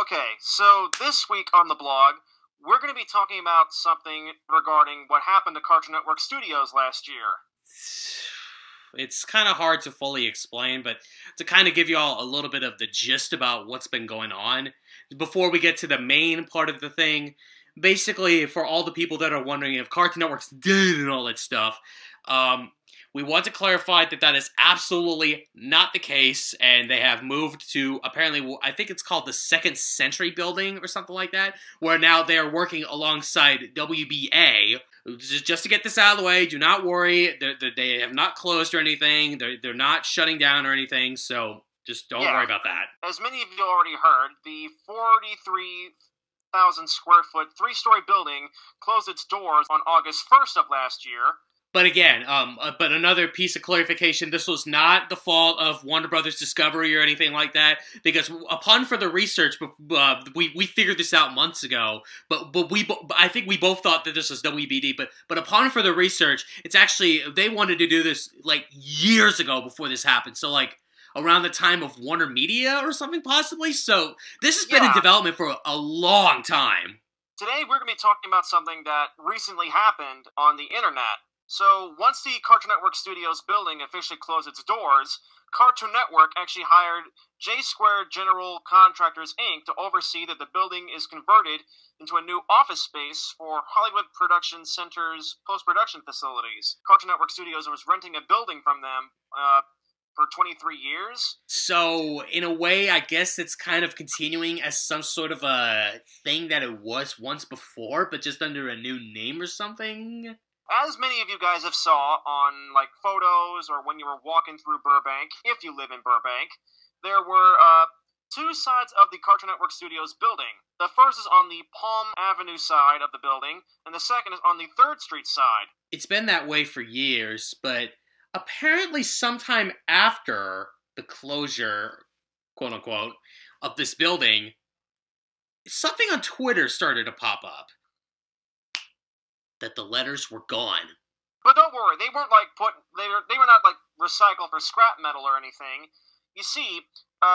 Okay, so this week on the blog, we're going to be talking about something regarding what happened to Cartoon Network Studios last year. It's kind of hard to fully explain, but to kind of give you all a little bit of the gist about what's been going on, before we get to the main part of the thing, basically, for all the people that are wondering if Cartoon Network's dead and all that stuff, we want to clarify that that is absolutely not the case, and they have moved to, apparently, I think it's called the Second Century Building or something like that, where now they are working alongside WBA. Just to get this out of the way, do not worry, they have not closed or anything, they're not shutting down or anything, so just don't worry about that. As many of you already heard, the 43,000 square foot, three-story building closed its doors on August 1st of last year. But again, but another piece of clarification, this was not the fault of Warner Brothers Discovery or anything like that, because upon further research, we figured this out months ago, but I think we both thought that this was WBD, but upon further research, it's actually, they wanted to do this, like, years ago before this happened, so, like, around the time of Warner Media or something, possibly, so this has been in development for a long time. Today, we're going to be talking about something that recently happened on the internet. So, once the Cartoon Network Studios building officially closed its doors, Cartoon Network actually hired J Square General Contractors, Inc. to oversee that the building is converted into a new office space for Hollywood Production Center's post-production facilities. Cartoon Network Studios was renting a building from them for 23 years. So, in a way, I guess it's kind of continuing as some sort of a thing that it was once before, but just under a new name or something? As many of you guys have saw on, like, photos or when you were walking through Burbank, if you live in Burbank, there were two sides of the Cartoon Network Studios building. The first is on the Palm Avenue side of the building, and the second is on the 3rd Street side. It's been that way for years, but apparently sometime after the closure, quote-unquote, of this building, something on Twitter started to pop up. That the letters were gone. But don't worry, they weren't like they were not like recycled for scrap metal or anything. You see,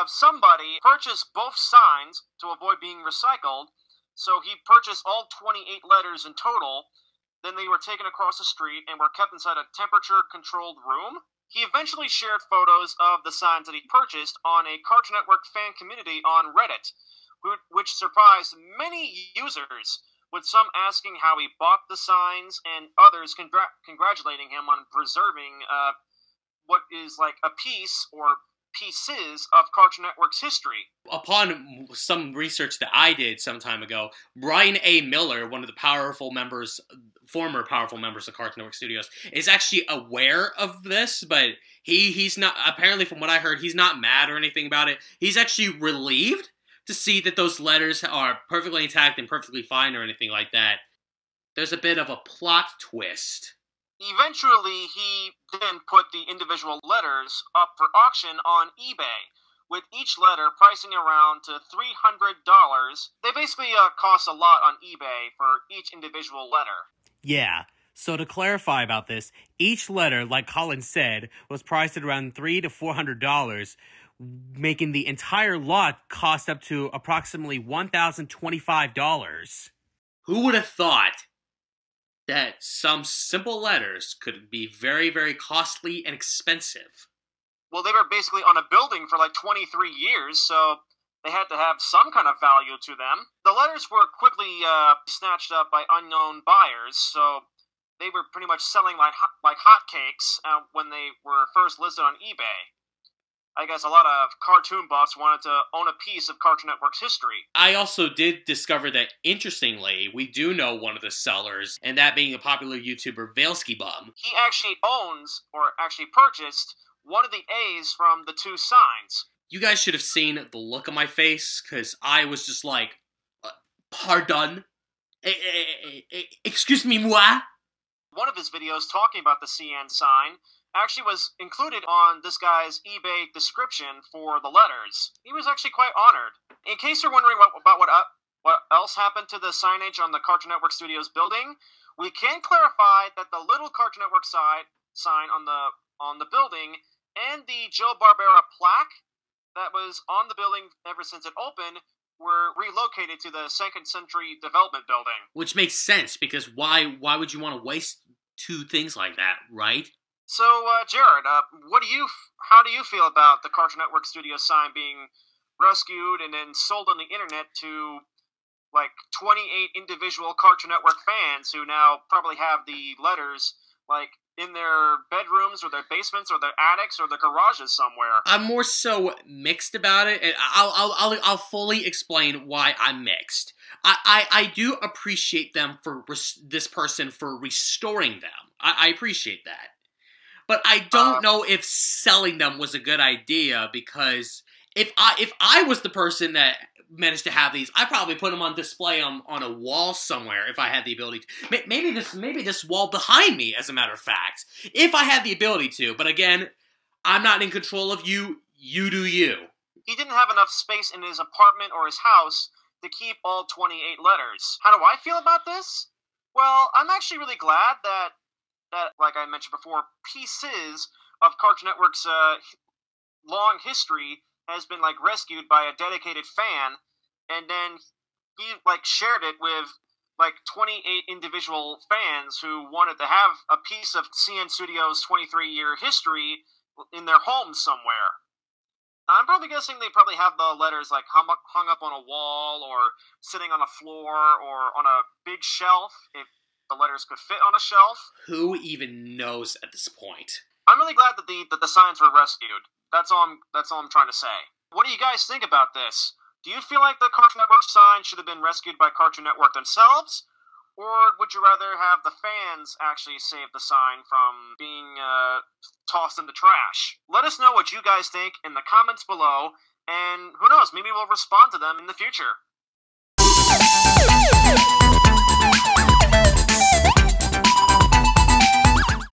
somebody purchased both signs to avoid being recycled, so he purchased all 28 letters in total. Then they were taken across the street and were kept inside a temperature-controlled room. He eventually shared photos of the signs that he purchased on a Cartoon Network fan community on Reddit, which surprised many users, with some asking how he bought the signs, and others congratulating him on preserving what is like a piece or pieces of Cartoon Network's history. Upon some research that I did some time ago, Brian A. Miller, one of the former powerful members of Cartoon Network Studios, is actually aware of this, but he's not, apparently from what I heard, he's not mad or anything about it. He's actually relieved to see that those letters are perfectly intact and perfectly fine or anything like that. There's a bit of a plot twist. Eventually, he then put the individual letters up for auction on eBay, with each letter pricing around to $300. They basically cost a lot on eBay for each individual letter. Yeah. So to clarify about this, each letter, like Colin said, was priced at around $300 to $400, making the entire lot cost up to approximately $1,025. Who would have thought that some simple letters could be very, very costly and expensive? Well, they were basically on a building for like 23 years, so they had to have some kind of value to them. The letters were quickly snatched up by unknown buyers, so they were pretty much selling like hotcakes when they were first listed on eBay. I guess a lot of cartoon buffs wanted to own a piece of Cartoon Network's history. I also did discover that, interestingly, we do know one of the sellers, and that being a popular YouTuber, Veilsky Bum. He actually owns, or actually purchased, one of the A's from the two signs. You guys should have seen the look on my face, because I was just like, pardon? Excuse me, moi? One of his videos talking about the CN sign actually was included on this guy's eBay description for the letters. He was actually quite honored. In case you're wondering about what else happened to the signage on the Cartoon Network Studios building, we can clarify that the little Cartoon Network sign on the building and the Joe Barbera plaque that was on the building ever since it opened were relocated to the second century development building. Which makes sense, because why would you want to waste two things like that, right? So, Jared, how do you feel about the Cartoon Network studio sign being rescued and then sold on the internet to, like, 28 individual Cartoon Network fans who now probably have the letters, like, in their bedrooms or their basements or their attics or their garages somewhere? I'm more so mixed about it, and I'll fully explain why I'm mixed. I do appreciate them for this person for restoring them. I appreciate that. But I don't know if selling them was a good idea, because if I was the person that managed to have these, I'd probably put them on display on a wall somewhere if I had the ability to. Maybe this wall behind me, as a matter of fact, if I had the ability to. But again, I'm not in control of you. You do you. He didn't have enough space in his apartment or his house to keep all 28 letters. How do I feel about this? Well, I'm actually really glad that, like I mentioned before, pieces of Cartoon Network's long history has been, like, rescued by a dedicated fan, and then he, like, shared it with, like, 28 individual fans who wanted to have a piece of CN Studios' 23-year history in their homes somewhere. I'm probably guessing they probably have the letters, like, hung up on a wall, or sitting on a floor, or on a big shelf, if the letters could fit on a shelf. Who even knows at this point? I'm really glad that the signs were rescued. That's all I'm trying to say. What do you guys think about this? Do you feel like the Cartoon Network sign should have been rescued by Cartoon Network themselves? Or would you rather have the fans actually save the sign from being tossed in the trash? Let us know what you guys think in the comments below, and who knows, maybe we'll respond to them in the future.